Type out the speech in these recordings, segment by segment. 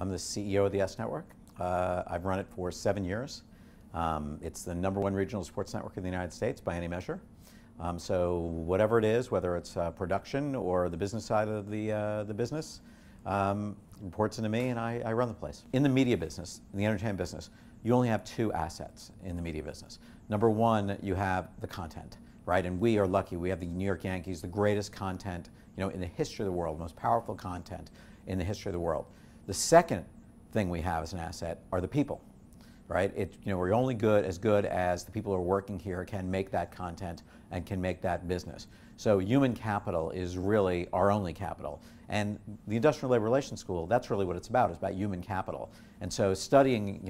I'm the CEO of the S Network. I've run it for 7 years. It's the #1 regional sports network in the United States by any measure. So whatever it is, whether it's production or the business side of the business, reports into me and I run the place. In the media business, in the entertainment business, you only have two assets in the media business. Number one, you have the content, right? And we are lucky. We have the New York Yankees, the greatest content, in the history of the world, most powerful content in the history of the world. The second thing we have as an asset are the people, right? We're only as good as the people who are working here can make that content and can make that business. So human capital is really our only capital. And the Industrial Labor Relations School, that's really what it's about human capital. And so studying,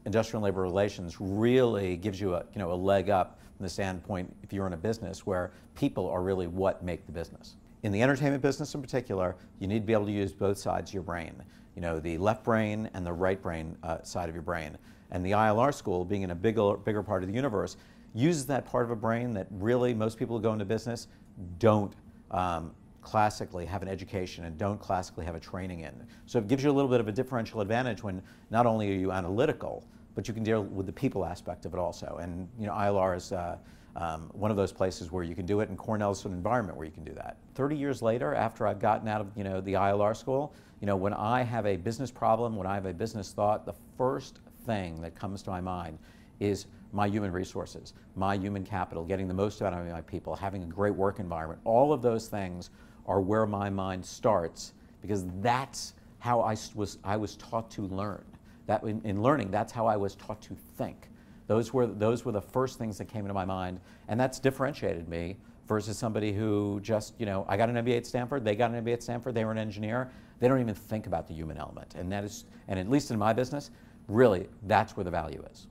industrial labor relations really gives you a leg up from the standpoint if you're in a business where people are really what make the business. In the entertainment business in particular, you need to be able to use both sides of your brain. The left brain and the right brain side of your brain. And the ILR school, being in a bigger part of the universe, uses that part of a brain that really most people who go into business don't classically have an education and don't classically have a training in. So it gives you a little bit of a differential advantage when not only are you analytical, but you can deal with the people aspect of it also. And ILR is one of those places where you can do it, and Cornell is an environment where you can do that. 30 years later, after I've gotten out of the ILR school, when I have a business problem, when I have a business thought, the first thing that comes to my mind is my human resources, my human capital, getting the most out of my people, having a great work environment. All of those things are where my mind starts, because that's how I was taught to learn. That in learning, that's how I was taught to think. Those were the first things that came into my mind, and that's differentiated me versus somebody who just, I got an MBA at Stanford, they got an MBA at Stanford, they were an engineer. They don't even think about the human element, and at least in my business, really, that's where the value is.